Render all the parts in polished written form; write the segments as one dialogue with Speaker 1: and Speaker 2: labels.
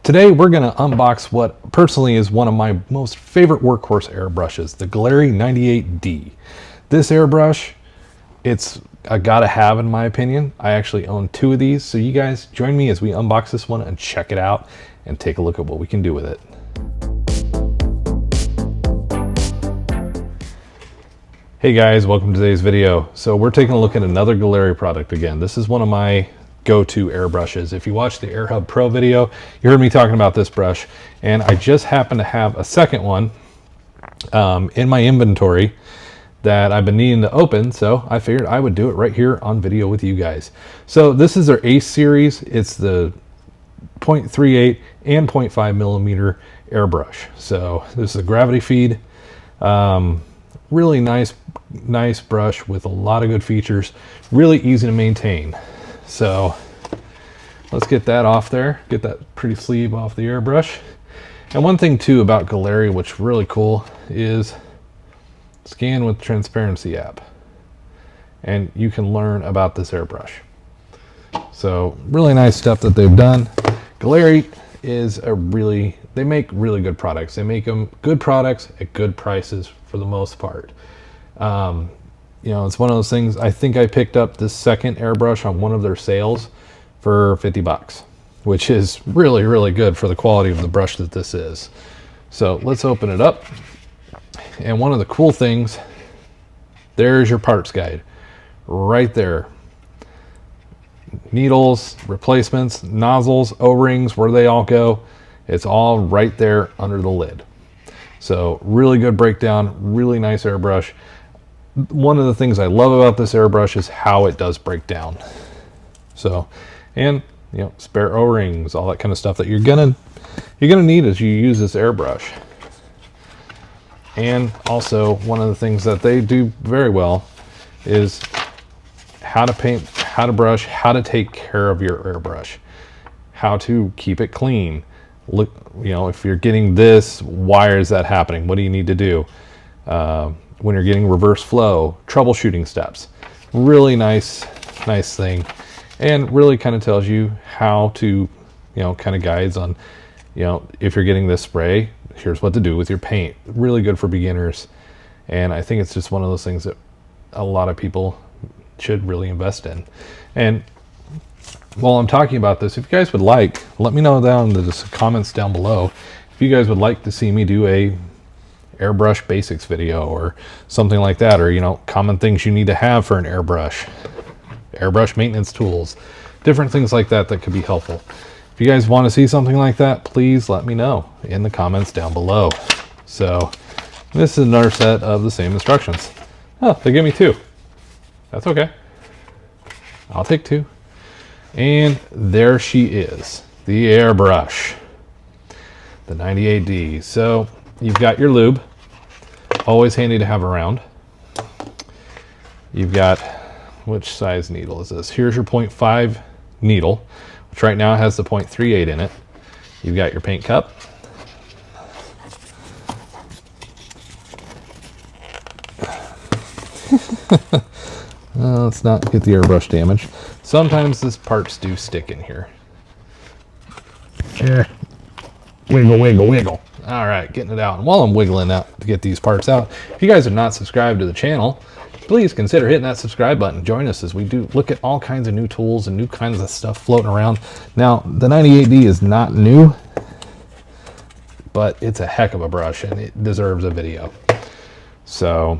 Speaker 1: Today we're going to unbox what personally is one of my most favorite workhorse airbrushes, the Gaahleri 98D. This airbrush, it's a gotta have in my opinion. I actually own two of these, so you guys join me as we unbox this one and check it out and take a look at what we can do with it. Hey guys, welcome to today's video. So we're taking a look at another Gaahleri product again. This is one of my go-to airbrushes. If you watched the AirHub Pro video, you heard me talking about this brush, and I just happen to have a second one in my inventory that I've been needing to open, so I figured I would do it right here on video with you guys. So this is their Ace series. It's the 0.38 and 0.5 millimeter airbrush. So this is a gravity feed. Really nice brush with a lot of good features, really easy to maintain. So let's get that off there, get that pretty sleeve off the airbrush. And one thing too about Gaahleri, which is really cool, is scan with transparency app, and you can learn about this airbrush. So really nice stuff that they've done. Gaahleri is they make really good products. They make them good products at good prices for the most part. You know, it's one of those things. I think I picked up this second airbrush on one of their sales for 50 bucks, which is really, really good for the quality of the brush that this is. So let's open it up. And one of the cool things, there's your parts guide right there. Needles, replacements, nozzles, O-rings, where they all go. It's all right there under the lid. So really good breakdown, really nice airbrush. One of the things I love about this airbrush is how it does break down. So, and you know, spare O-rings, all that kind of stuff that you're gonna need as you use this airbrush. And also one of the things that they do very well is how to paint, how to brush, how to take care of your airbrush, how to keep it clean. Look, you know, if you're getting this, why is that happening? What do you need to do? When you're getting reverse flow, troubleshooting steps. Really nice thing. And really kind of tells you how to, you know, kind of guides on, you know, if you're getting this spray, here's what to do with your paint. Really good for beginners. And I think it's just one of those things that a lot of people should really invest in. And while I'm talking about this, if you guys would like, let me know down in the comments down below if you guys would like to see me do a airbrush basics video or something like that, or you know, common things you need to have for an airbrush maintenance tools, different things like that that could be helpful. If you guys want to see something like that, please let me know in the comments down below. So this is another set of the same instructions. Oh, they give me two. That's okay, I'll take two. And there she is, the airbrush, the 98D. So you've got your lube, always handy to have around. You've got, which size needle is this? Here's your 0.5 needle, which right now has the 0.38 in it. You've got your paint cup. Let's not get the airbrush damaged. Sometimes these parts do stick in here. Wiggle, wiggle, wiggle. All right, getting it out. And while I'm wiggling out to get these parts out, if you guys are not subscribed to the channel, please consider hitting that subscribe button. Join us as we do look at all kinds of new tools and new kinds of stuff floating around. Now, the 98D is not new, but it's a heck of a brush and it deserves a video. So,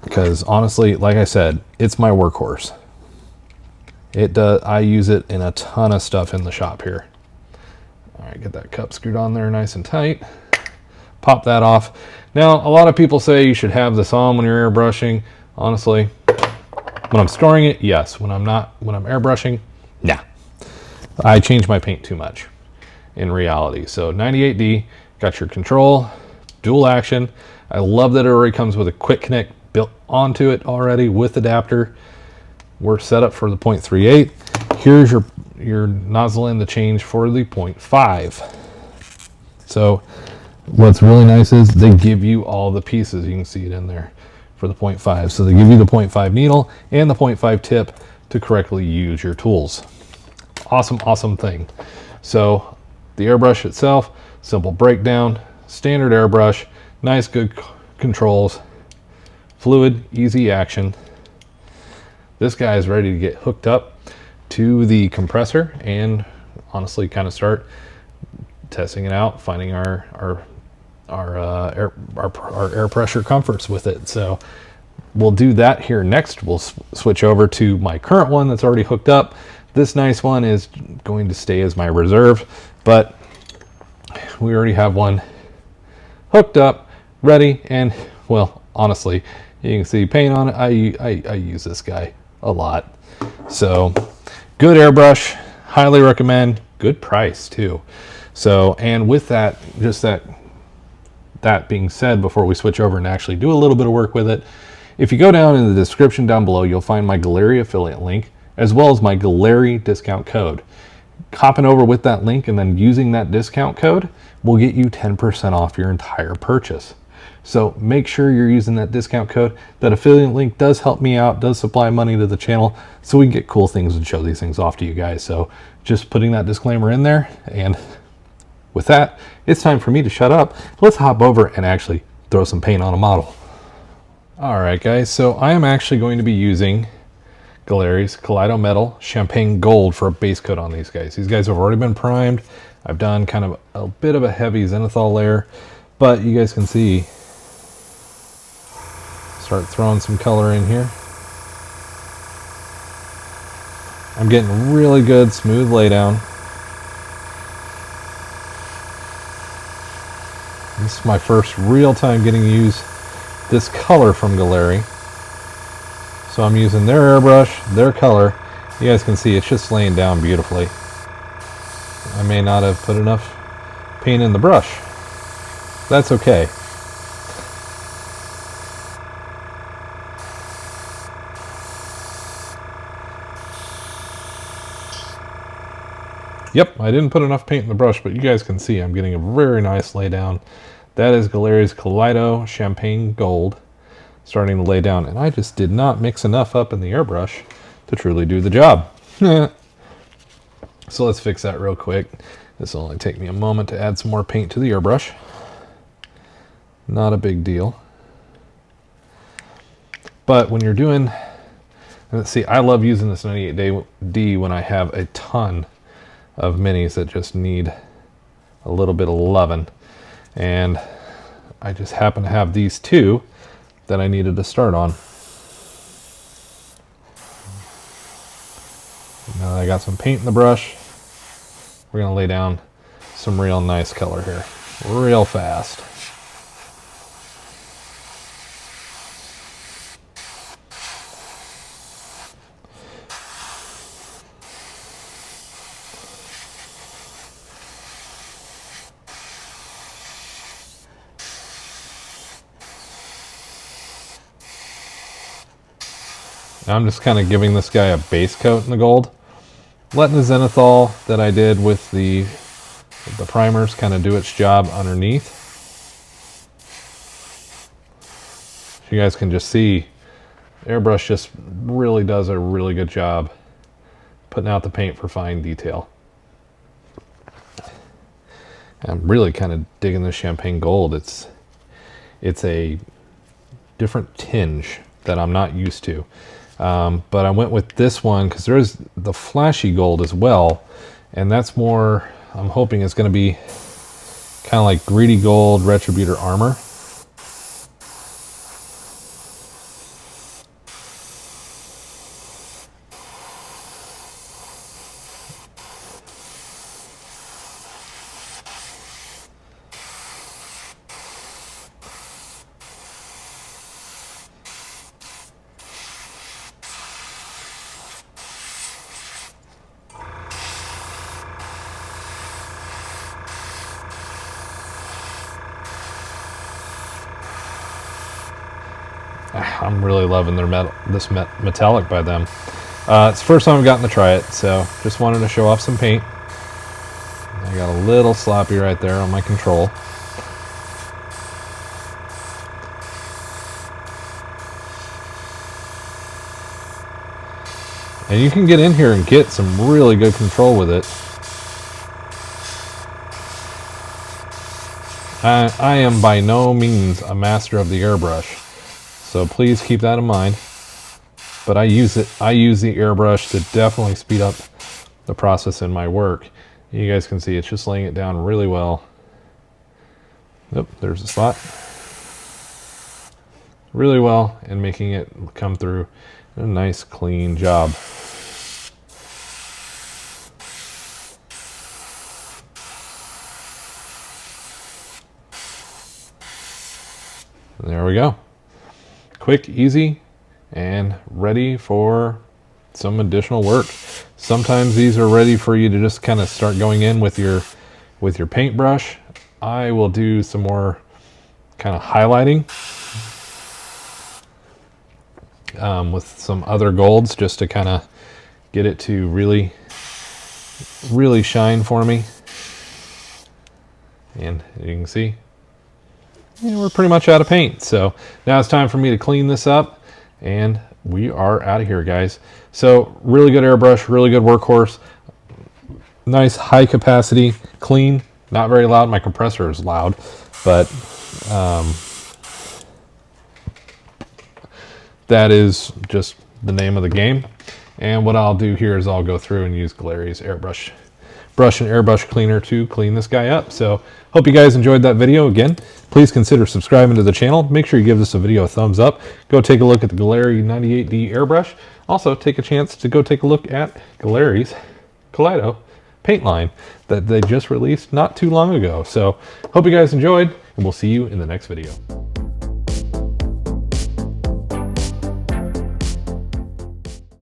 Speaker 1: because honestly, like I said, it's my workhorse. It does. I use it in a ton of stuff in the shop here. All right, get that cup screwed on there nice and tight. Pop that off. Now, a lot of people say you should have this on when you're airbrushing. Honestly, when I'm storing it, yes. When I'm airbrushing, nah. I change my paint too much in reality. So 98D, got your control, dual action. I love that it already comes with a quick connect built onto it already with adapter. We're set up for the 0.38. Here's your nozzle end to change for the 0.5. So what's really nice is they give you all the pieces. You can see it in there for the 0.5. So they give you the 0.5 needle and the 0.5 tip to correctly use your tools. Awesome, awesome thing. So the airbrush itself, simple breakdown, standard airbrush, nice good controls, fluid, easy action. This guy is ready to get hooked up to the compressor and honestly kind of start testing it out, finding our air pressure comforts with it. So we'll do that here next. We'll switch over to my current one that's already hooked up. This nice one is going to stay as my reserve, but we already have one hooked up, ready, and well, honestly, you can see paint on it. I use this guy a lot. So good airbrush, highly recommend, good price too. So, and with that, just that being said, before we switch over and actually do a little bit of work with it, if you go down in the description down below, you'll find my Gaahleri affiliate link, as well as my Gaahleri discount code. Hopping over with that link and then using that discount code will get you 10% off your entire purchase. So make sure you're using that discount code. That affiliate link does help me out, does supply money to the channel, so we can get cool things and show these things off to you guys. So just putting that disclaimer in there, and with that, it's time for me to shut up. Let's hop over and actually throw some paint on a model. All right, guys, so I am actually going to be using Gaahlerie's Kaleido Metal Champagne Gold for a base coat on these guys. These guys have already been primed. I've done kind of a bit of a heavy zenithal layer, but you guys can see, start throwing some color in here. I'm getting really good smooth laydown. This is my first real time getting to use this color from Gaahleri. So I'm using their airbrush, their color. You guys can see it's just laying down beautifully. I may not have put enough paint in the brush. That's okay. Yep, I didn't put enough paint in the brush, but you guys can see I'm getting a very nice lay down. That is Gaahlerie's Kaleido Champagne Gold starting to lay down, and I just did not mix enough up in the airbrush to truly do the job. So let's fix that real quick. This will only take me a moment to add some more paint to the airbrush. Not a big deal. But when you're doing, let's see, I love using this 98D when I have a ton of minis that just need a little bit of loving. And I just happen to have these two that I needed to start on. Now that I got some paint in the brush, we're going to lay down some real nice color here, real fast. Now I'm just kind of giving this guy a base coat in the gold, letting the zenithal that I did with the primers kind of do its job underneath. You guys can just see airbrush just really does a really good job putting out the paint for fine detail. I'm really kind of digging this champagne gold. It's a different tinge that I'm not used to. But I went with this one because there is the flashy gold as well, and that's more, I'm hoping it's going to be kind of like greedy gold retributor armor. I'm really loving their metallic by them. It's the first time I've gotten to try it, so just wanted to show off some paint. I got a little sloppy right there on my control. And you can get in here and get some really good control with it. I am by no means a master of the airbrush, so please keep that in mind. But I use the airbrush to definitely speed up the process in my work. You guys can see it's just laying it down really well. Yep, there's a spot. Really well, and making it come through a nice clean job. There we go. Quick, easy, and ready for some additional work. Sometimes these are ready for you to just kind of start going in with your paintbrush. I will do some more kind of highlighting with some other golds just to kind of get it to really shine for me. And you can see, we're pretty much out of paint. So now it's time for me to clean this up, and we are out of here, guys. So really good airbrush, really good workhorse, nice high capacity, clean, not very loud. My compressor is loud, but that is just the name of the game. And what I'll do here is I'll go through and use Gaahlerie's brush and airbrush cleaner to clean this guy up. So hope you guys enjoyed that video. Again, please consider subscribing to the channel. Make sure you give this video a thumbs up. Go take a look at the Gaahleri 98D airbrush. Also take a chance to go take a look at Gaahlerie's Kaleido paint line that they just released not too long ago. So hope you guys enjoyed, and we'll see you in the next video.